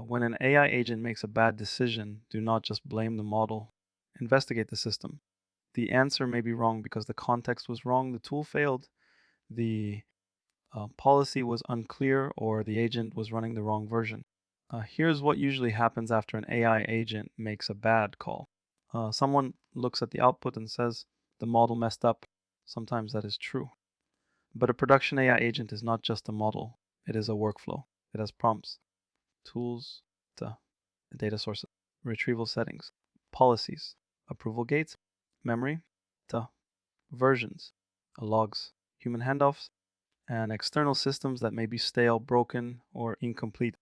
When an AI agent makes a bad decision, do not just blame the model. Investigate the system. The answer may be wrong because the context was wrong, the tool failed, the policy was unclear, or the agent was running the wrong version. Here's what usually happens after an AI agent makes a bad call. Someone looks at the output and says, the model messed up. Sometimes that is true. But a production AI agent is not just a model. It is a workflow. It has prompts, tools, data sources, retrieval settings, policies, approval gates, memory, versions, logs, human handoffs, and external systems that may be stale, broken, or incomplete.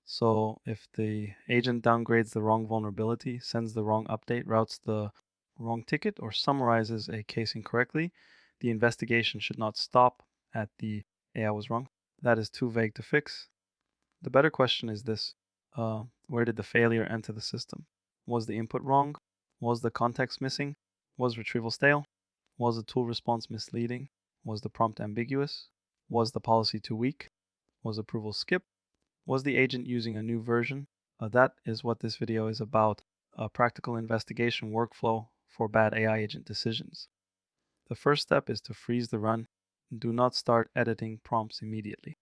So if the agent downgrades the wrong vulnerability, sends the wrong update, routes the wrong ticket, or summarizes a case incorrectly, the investigation should not stop at the AI was wrong. That is too vague to fix. The better question is this. Where did the failure enter the system? Was the input wrong? Was the context missing? Was retrieval stale? Was the tool response misleading? Was the prompt ambiguous? Was the policy too weak? Was approval skipped? Was the agent using a new version? That is what this video is about, a practical investigation workflow for bad AI agent decisions. The first step is to freeze the run. Do not start editing prompts immediately.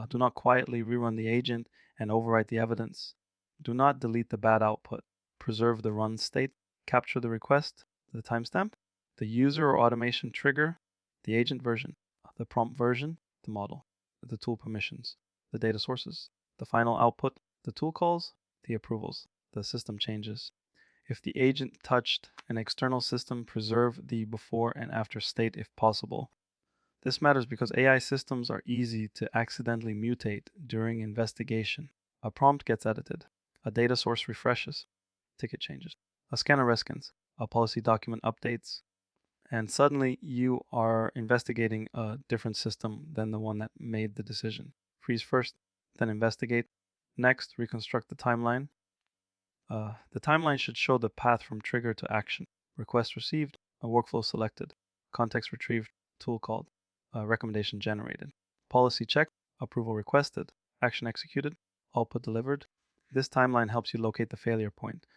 Do not quietly rerun the agent and overwrite the evidence. Do not delete the bad output. Preserve the run state. Capture the request, the timestamp, the user or automation trigger, the agent version, the prompt version, the model, the tool permissions, the data sources, the final output, the tool calls, the approvals, the system changes. If the agent touched an external system, preserve the before and after state if possible. This matters because AI systems are easy to accidentally mutate during investigation. A prompt gets edited, a data source refreshes, ticket changes, a scanner reskins, a policy document updates, and suddenly you are investigating a different system than the one that made the decision. Freeze first, then investigate. Next, reconstruct the timeline. The timeline should show the path from trigger to action. Request received, a workflow selected, context retrieved, tool called, recommendation generated. Policy checked, approval requested, action executed, output delivered. This timeline helps you locate the failure point.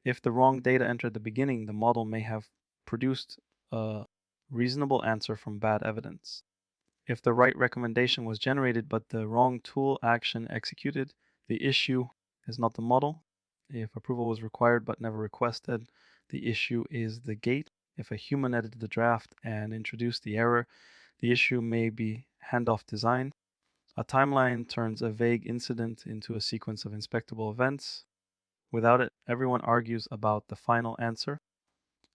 If the wrong data entered at the beginning, the model may have produced a reasonable answer from bad evidence. If the right recommendation was generated but the wrong tool action executed, the issue is not the model. If approval was required but never requested, the issue is the gate. If a human edited the draft and introduced the error, the issue may be handoff design. A timeline turns a vague incident into a sequence of inspectable events. Without it, everyone argues about the final answer.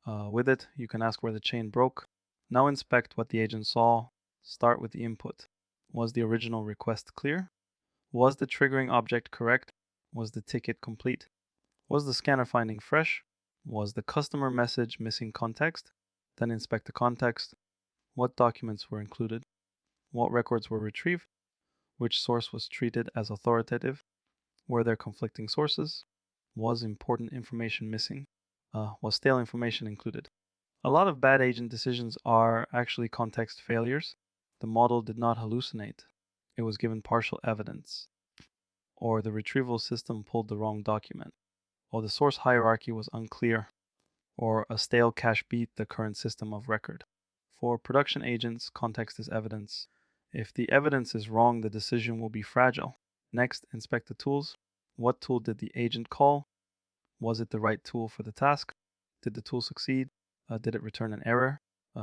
With it, you can ask where the chain broke. Now inspect what the agent saw. Start with the input. Was the original request clear? Was the triggering object correct? Was the ticket complete? Was the scanner finding fresh? Was the customer message missing context? Then inspect the context. What documents were included? What records were retrieved? Which source was treated as authoritative? Were there conflicting sources? Was important information missing? Was stale information included? A lot of bad agent decisions are actually context failures. The model did not hallucinate. It was given partial evidence. Or the retrieval system pulled the wrong document. Or the source hierarchy was unclear. Or a stale cache beat the current system of record. For production agents, context is evidence. If the evidence is wrong, the decision will be fragile. Next, inspect the tools. What tool did the agent call? Was it the right tool for the task? Did the tool succeed? Did it return an error?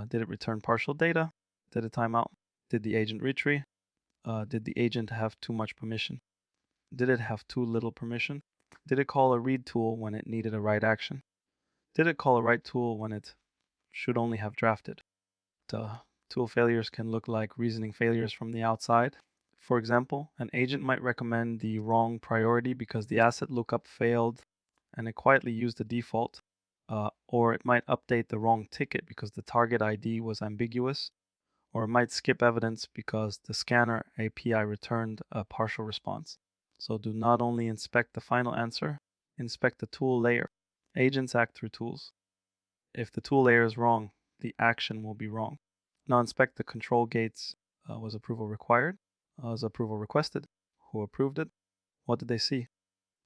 Did it return partial data? Did it time out? Did the agent retrieve? Did the agent have too much permission? Did it have too little permission? Did it call a read tool when it needed a write action? Did it call a write tool when it should only have drafted? Tool failures can look like reasoning failures from the outside. For example, an agent might recommend the wrong priority because the asset lookup failed and it quietly used the default. Or it might update the wrong ticket because the target ID was ambiguous. Or it might skip evidence because the scanner API returned a partial response. So do not only inspect the final answer, inspect the tool layer. Agents act through tools. If the tool layer is wrong, the action will be wrong. Now inspect the control gates. Was approval required? Was approval requested? Who approved it? What did they see?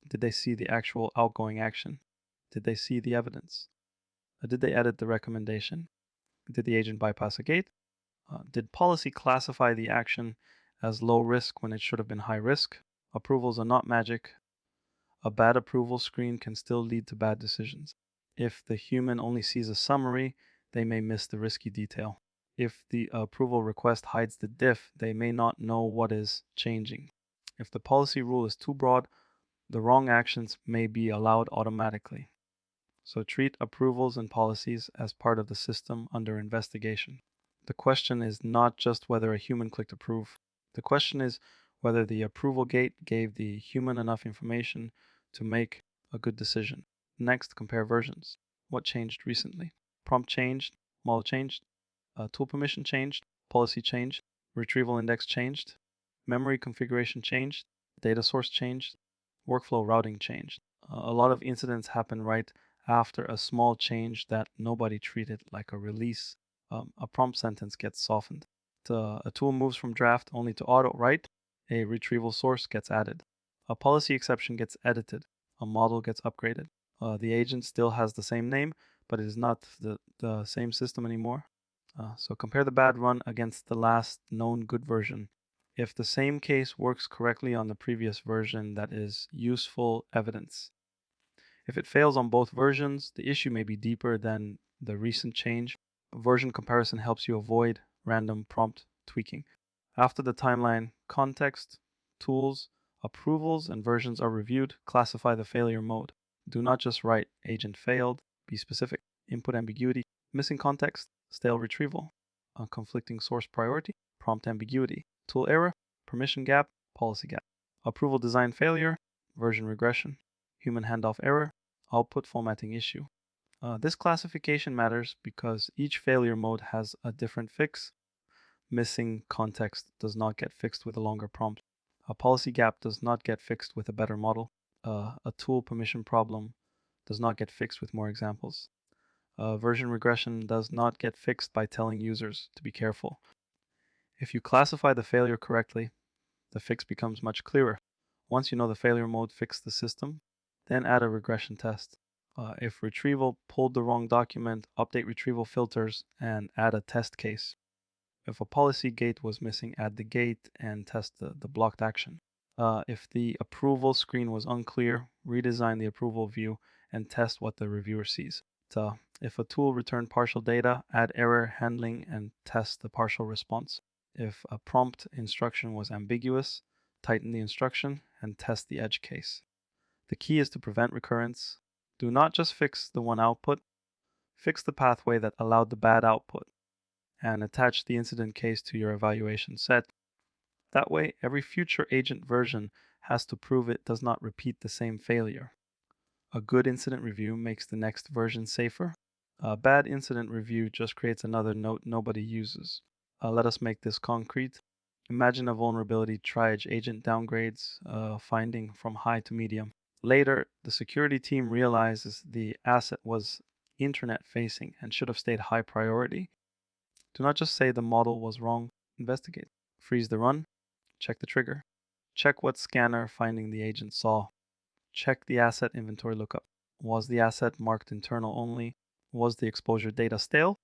Did they see the actual outgoing action? Did they see the evidence? Did they edit the recommendation? Did the agent bypass a gate? Did policy classify the action as low risk when it should have been high risk? Approvals are not magic. A bad approval screen can still lead to bad decisions. If the human only sees a summary, they may miss the risky detail. If the approval request hides the diff, they may not know what is changing. If the policy rule is too broad, the wrong actions may be allowed automatically. So treat approvals and policies as part of the system under investigation. The question is not just whether a human clicked approve. The question is whether the approval gate gave the human enough information to make a good decision. Next, compare versions. What changed recently? Prompt changed, model changed, tool permission changed, policy changed, retrieval index changed, memory configuration changed, data source changed, workflow routing changed. A lot of incidents happen right after a small change that nobody treated like a release. A prompt sentence gets softened. A tool moves from draft only to auto write. A retrieval source gets added. A policy exception gets edited. A model gets upgraded. The agent still has the same name, but it is not the same system anymore. So compare the bad run against the last known good version. If the same case works correctly on the previous version, that is useful evidence. If it fails on both versions, the issue may be deeper than the recent change. Version comparison helps you avoid random prompt tweaking. After the timeline, context, tools, approvals, and versions are reviewed, classify the failure mode. Do not just write agent failed, be specific. Input ambiguity, missing context, stale retrieval, conflicting source priority, prompt ambiguity, tool error, permission gap, policy gap, approval design failure, version regression, human handoff error, output formatting issue. This classification matters because each failure mode has a different fix. Missing context does not get fixed with a longer prompt. A policy gap does not get fixed with a better model. A tool permission problem does not get fixed with more examples. Version regression does not get fixed by telling users to be careful. If you classify the failure correctly, the fix becomes much clearer. Once you know the failure mode fixed the system, then add a regression test. If retrieval pulled the wrong document, update retrieval filters and add a test case. If a policy gate was missing, add the gate and test the blocked action. If the approval screen was unclear, redesign the approval view and test what the reviewer sees. If a tool returned partial data, add error handling and test the partial response. If a prompt instruction was ambiguous, tighten the instruction and test the edge case. The key is to prevent recurrence. Do not just fix the one output, fix the pathway that allowed the bad output, and attach the incident case to your evaluation set. That way, every future agent version has to prove it does not repeat the same failure. A good incident review makes the next version safer. A bad incident review just creates another note nobody uses. Let us make this concrete. Imagine a vulnerability TRIAGE agent downgrades finding from high to medium. Later, the security team realizes the asset was internet facing and should have stayed high priority. Do not just say the model was wrong, investigate. Freeze the run, check the trigger. Check what scanner finding the agent saw. Check the asset inventory lookup. Was the asset marked internal only? Was the exposure data stale?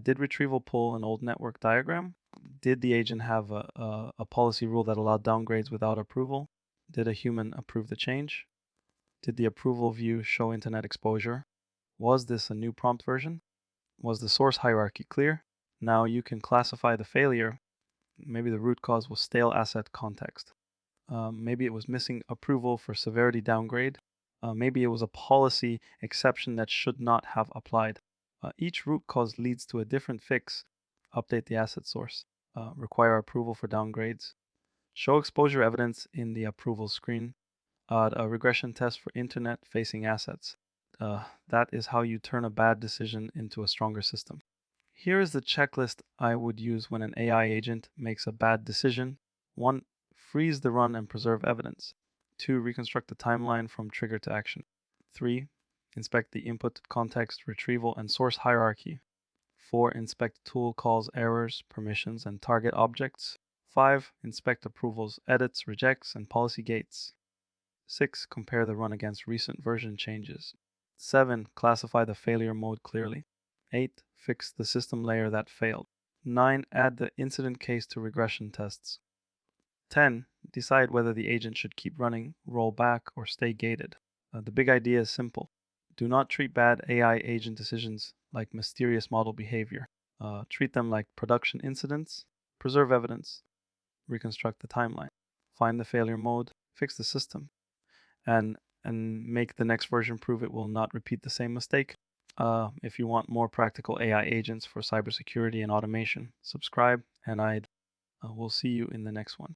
Did retrieval pull an old network diagram? Did the agent have a policy rule that allowed downgrades without approval? Did a human approve the change? Did the approval view show internet exposure? Was this a new prompt version? Was the source hierarchy clear? Now you can classify the failure. Maybe the root cause was stale asset context. Maybe it was missing approval for severity downgrade. Maybe it was a policy exception that should not have applied. Each root cause leads to a different fix. Update the asset source. Require approval for downgrades. Show exposure evidence in the approval screen. A regression test for internet-facing assets. That is how you turn a bad decision into a stronger system. Here is the checklist I would use when an AI agent makes a bad decision. 1. Freeze the run and preserve evidence. 2. Reconstruct the timeline from trigger to action. 3. Inspect the input, context, retrieval, and source hierarchy. 4. Inspect tool calls, errors, permissions, and target objects. 5. Inspect approvals, edits, rejects, and policy gates. 6. Compare the run against recent version changes. 7. Classify the failure mode clearly. 8. Fix the system layer that failed. 9. Add the incident case to regression tests. 10. Decide whether the agent should keep running, roll back, or stay gated. The big idea is simple. Do not treat bad AI agent decisions like mysterious model behavior. Treat them like production incidents, preserve evidence, reconstruct the timeline, find the failure mode, fix the system, and make the next version prove it will not repeat the same mistake. If you want more practical AI agents for cybersecurity and automation, subscribe, and we'll see you in the next one.